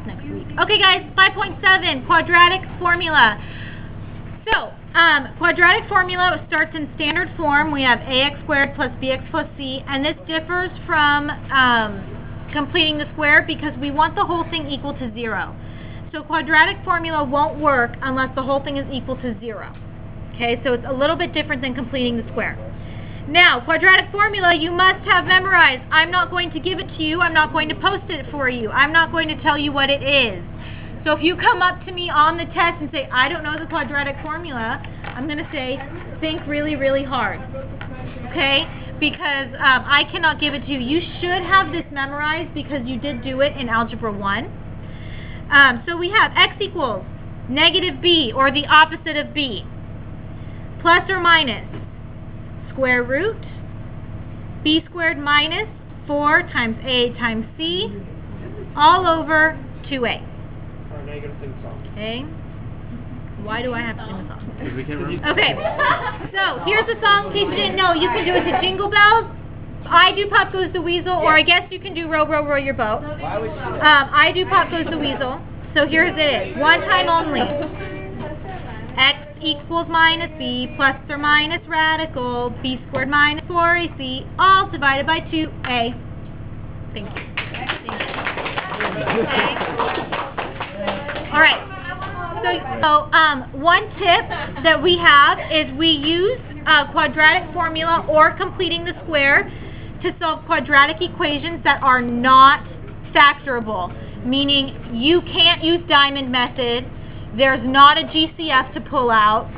next week. Okay, guys, 5.7, quadratic formula. So, quadratic formula starts in standard form. We have ax squared plus bx plus c, and this differs from completing the square because we want the whole thing equal to 0. So quadratic formula won't work unless the whole thing is equal to 0. Okay, so it's a little bit different than completing the square. Now, quadratic formula you must have memorized. I'm not going to give it to you. I'm not going to post it for you. I'm not going to tell you what it is. So if you come up to me on the test and say, I don't know the quadratic formula, I'm going to say, think really, really hard. Okay? Because I cannot give it to you. You should have this memorized because you did do it in Algebra 1. So we have x equals negative b, or the opposite of b, plus or minus square root b squared minus 4 times a times c all over 2a. Okay. Why do I have to sing a song? Okay. So here's the song. In case you didn't know, you can do it to Jingle Bells. I do Pop Goes the Weasel, or I guess you can do Row, Row, Row Your Boat. I do Pop Goes the Weasel. So here's it. One time only. X equals minus b plus or minus radical b squared minus 4ac all divided by 2a. Thank you. Okay. All right. So one tip that we have is we use quadratic formula or completing the square to solve quadratic equations that are not factorable, meaning you can't use diamond method, there's not a GCF to pull out,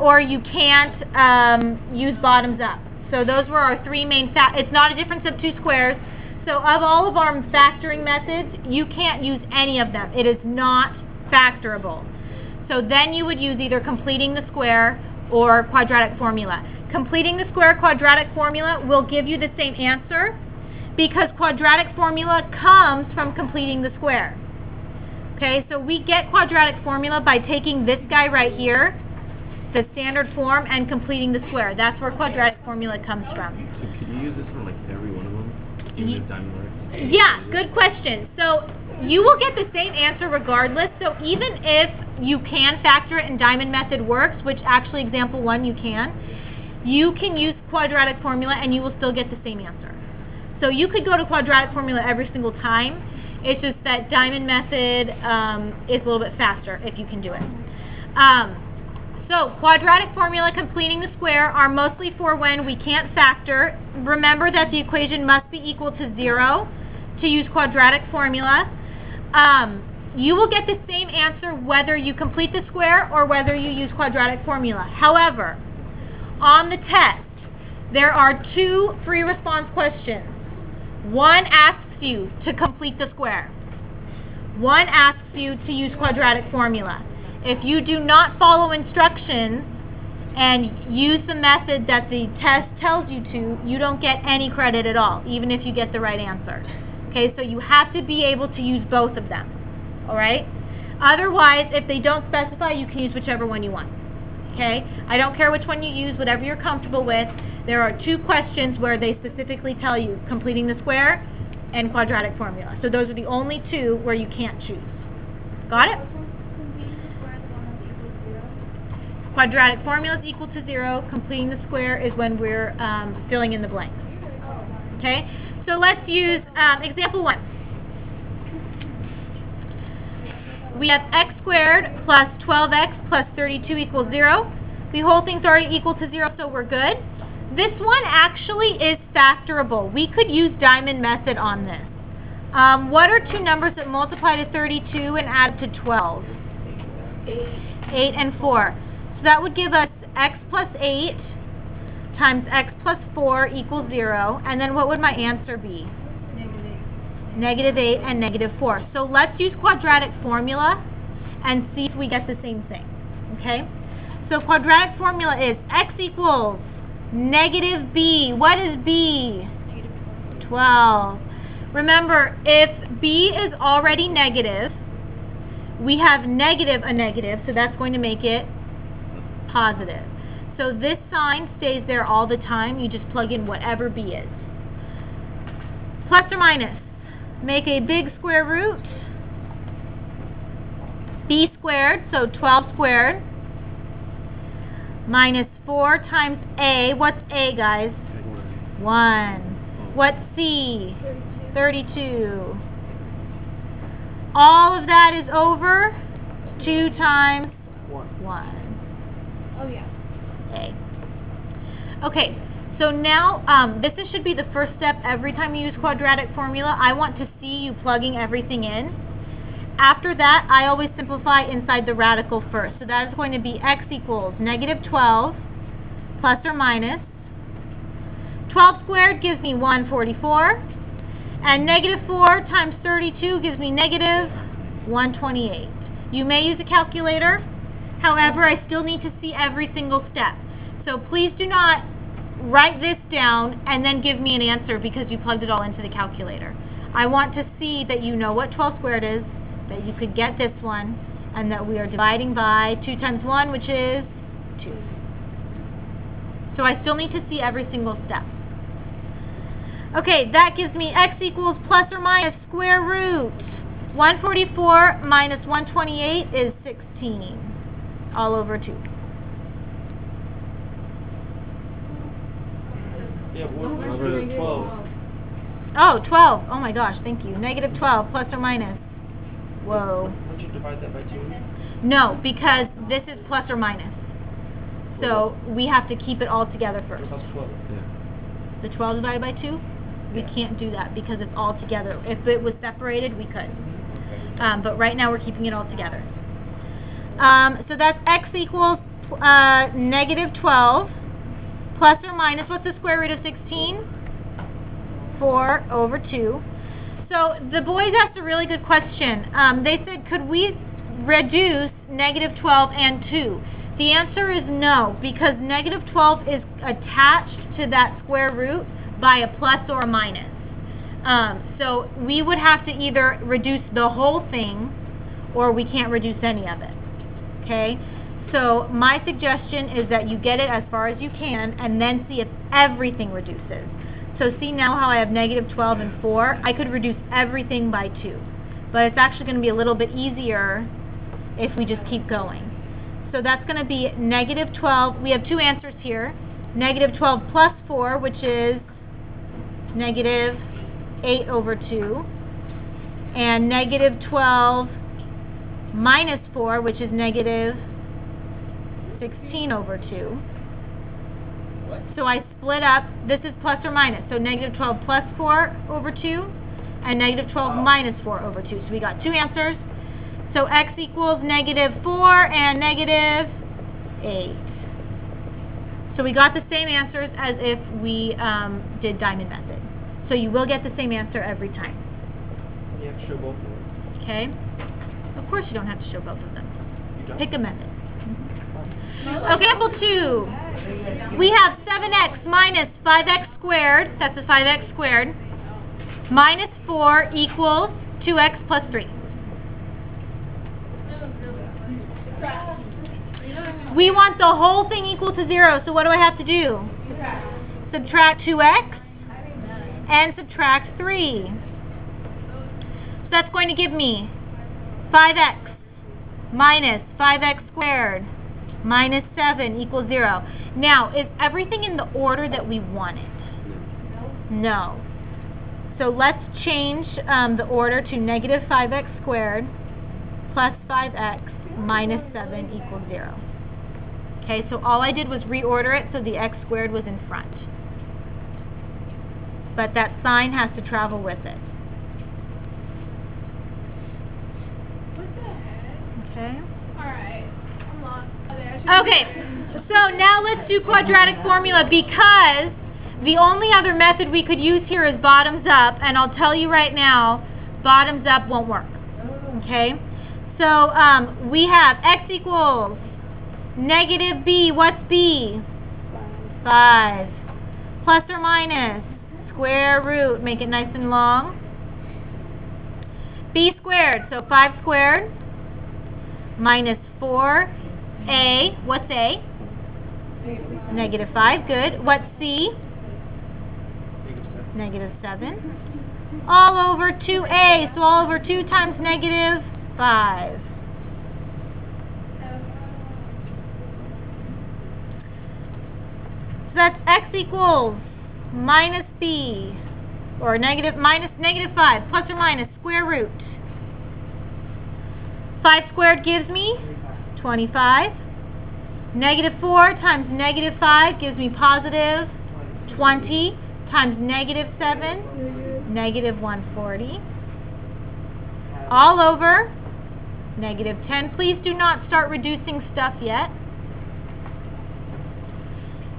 or you can't use bottoms up. So those were our three main it's not a difference of two squares. So of all of our factoring methods, you can't use any of them. It is not factorable. So then you would use either completing the square or quadratic formula. Completing the square quadratic formula will give you the same answer because quadratic formula comes from completing the square. Okay, so we get quadratic formula by taking this guy right here, the standard form, and completing the square. That's where quadratic formula comes from. So could you use this for like every one of them? Even if diamond works? Yeah, good question. So you will get the same answer regardless. So even if you can factor it and diamond method works, which actually example 1 you can use quadratic formula and you will still get the same answer. So you could go to quadratic formula every single time. It's just that diamond method is a little bit faster if you can do it. So quadratic formula completing the square are mostly for when we can't factor. Remember that the equation must be equal to 0 to use quadratic formula. You will get the same answer whether you complete the square or whether you use quadratic formula. However, on the test, there are 2 free response questions. One asks you to complete the square. One asks you to use quadratic formula. If you do not follow instructions and use the method that the test tells you to, you don't get any credit at all, even if you get the right answer. Okay, so you have to be able to use both of them. Alright? Otherwise, if they don't specify, you can use whichever one you want. Okay? I don't care which one you use, whatever you're comfortable with. There are 2 questions where they specifically tell you completing the square and quadratic formula. So those are the only 2 where you can't choose. Got it? Quadratic formula is equal to 0. Completing the square is when we're filling in the blanks. Okay? So let's use example 1. We have x squared plus 12x plus 32 equals 0. The whole thing's already equal to 0, so we're good. This one actually is factorable. We could use diamond method on this. What are 2 numbers that multiply to 32 and add to 12? 8 and 4. So that would give us x plus 8 times x plus 4 equals 0. And then what would my answer be? Negative 8 and negative 4. So let's use quadratic formula and see if we get the same thing. Okay? So quadratic formula is x equals negative b. What is b? 12. Remember, if b is already negative, we have negative a negative, so that's going to make it positive. So this sign stays there all the time. You just plug in whatever b is. Plus or minus. Make a big square root B squared, so 12 squared, minus 4 times A. What's A, guys? 1. What's C? 32. All of that is over 2 times 1. Oh, yeah. A. Okay, so now this should be the first step every time you use quadratic formula. I want to see you plugging everything in. After that, I always simplify inside the radical first. So that is going to be x equals negative 12 plus or minus. 12 squared gives me 144. And negative 4 times 32 gives me negative 128. You may use a calculator. However, I still need to see every single step. So please do not write this down and then give me an answer because you plugged it all into the calculator. I want to see that you know what 12 squared is, that you could get this one, and that we are dividing by 2 times 1, which is 2. So I still need to see every single step. Okay, that gives me x equals plus or minus square root. 144 minus 128 is 16, all over 2. Yeah, over 12. Oh, 12. Oh my gosh, thank you. Negative 12 plus or minus. Whoa. Don't you divide that by 2? No, because this is plus or minus. So we have to keep it all together first. Plus 12. Yeah. The 12 divided by 2? We can't do that because it's all together. If it was separated, we could. But right now we're keeping it all together. So that's x equals negative 12 plus or minus, what's the square root of 16? 4 over 2. So the boys asked a really good question. They said, could we reduce negative 12 and 2? The answer is no, because negative 12 is attached to that square root by a plus or a minus. So we would have to either reduce the whole thing or we can't reduce any of it. Okay? So my suggestion is that you get it as far as you can and then see if everything reduces. So see now how I have negative 12 and 4? I could reduce everything by 2. But it's actually going to be a little bit easier if we just keep going. So that's going to be negative 12. We have two answers here. Negative 12 plus 4, which is negative 8 over 2. And negative 12 minus 4, which is negative 16 over 2. So I split up, this is plus or minus, so negative 12 plus 4 over 2, and negative 12 minus 4 over 2. So we got two answers. So x equals negative 4 and negative 8. So we got the same answers as if we did diamond method. So you will get the same answer every time. You have to show both of them. Okay? Of course you don't have to show both of them. You don't? Pick a method. Okay, example 2. We have 7x minus 5x squared, that's a 5x squared, minus 4 equals 2x plus 3. We want the whole thing equal to 0, so what do I have to do? Subtract 2x and subtract 3. So that's going to give me 5x minus 5x squared minus 7 equals 0. Now, is everything in the order that we wanted? No. So let's change the order to negative 5x squared plus 5x minus 7 equals 0. Okay, so all I did was reorder it so the x squared was in front. But that sign has to travel with it. What the heck? Okay? Alright. I'm lost. Okay, so now let's do quadratic formula because the only other method we could use here is bottoms up, and I'll tell you right now, bottoms up won't work. Okay? So we have x equals negative b. What's b? 5. Plus or minus square root. Make it nice and long. B squared. So 5 squared minus 4a. What's a? Negative 5. Good. What's c? Negative 7. All over 2a. So all over 2 times negative 5. So that's x equals minus b, or negative 5, plus or minus square root. 5 squared gives me 25. Negative 4 times negative 5 gives me positive 20 times negative 7, negative 140. All over negative 10. Please do not start reducing stuff yet.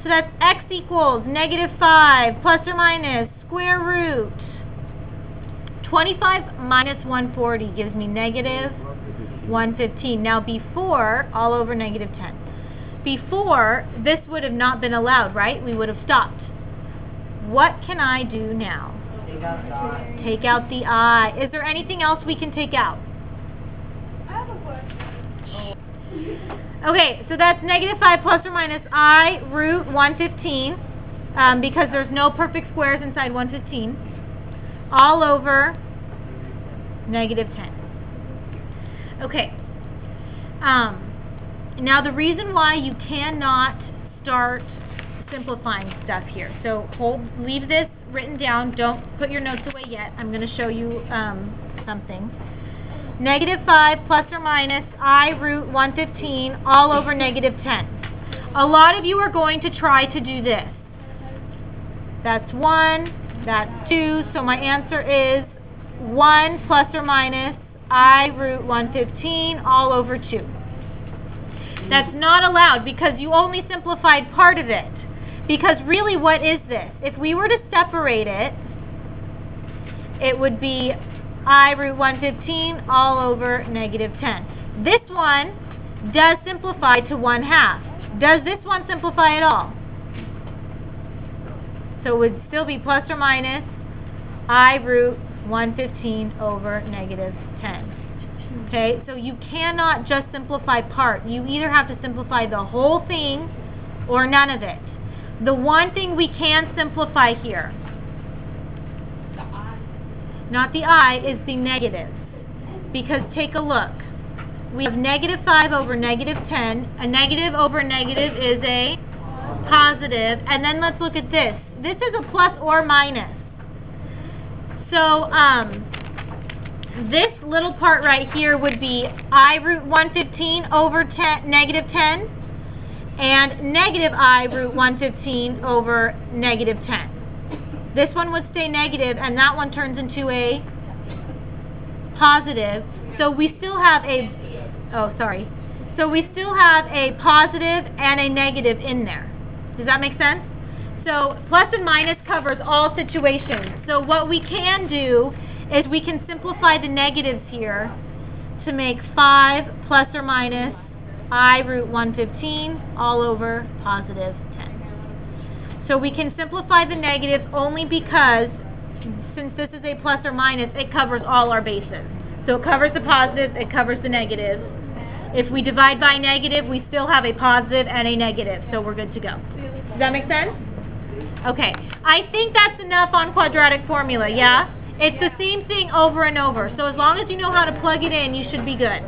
So that's x equals negative 5 plus or minus square root. 25 minus 140 gives me negative 115. Now before, all over negative 10. Before, this would have not been allowed, right? We would have stopped. What can I do now? Take out the I. Is there anything else we can take out? I have a question. Okay, so that's negative 5 plus or minus I root 115, because there's no perfect squares inside 115, all over negative 10. Okay. Now the reason why you cannot start simplifying stuff here. So leave this written down. Don't put your notes away yet. I'm going to show you something. Negative 5 plus or minus I root 115 all over negative 10. A lot of you are going to try to do this. That's 1, that's 2, so my answer is 1 plus or minus I root 115 all over 2. That's not allowed because you only simplified part of it. Because really, what is this? If we were to separate it, it would be I root 115 all over negative 10. This one does simplify to 1/2. Does this one simplify at all? So it would still be plus or minus I root 115 over negative 10. Okay, so you cannot just simplify part. You either have to simplify the whole thing or none of it. The one thing we can simplify here, not the I, is the negative. Because take a look. We have negative 5 over negative 10. A negative over negative is a positive. And then let's look at this. This is a plus or minus. So, this little part right here would be I root 115 over negative 10. And negative I root 115 over negative 10. This one would stay negative, and that one turns into a positive. So we still have a, So we still have a positive and a negative in there. Does that make sense? So plus and minus covers all situations. So what we can do is we can simplify the negatives here to make 5 plus or minus I root 115 all over positive 10. So we can simplify the negatives only because, since this is a plus or minus, it covers all our bases. So it covers the positives, it covers the negatives. If we divide by negative, we still have a positive and a negative, so we're good to go. Does that make sense? Okay, I think that's enough on quadratic formula, yeah? It's the same thing over and over, so as long as you know how to plug it in, you should be good.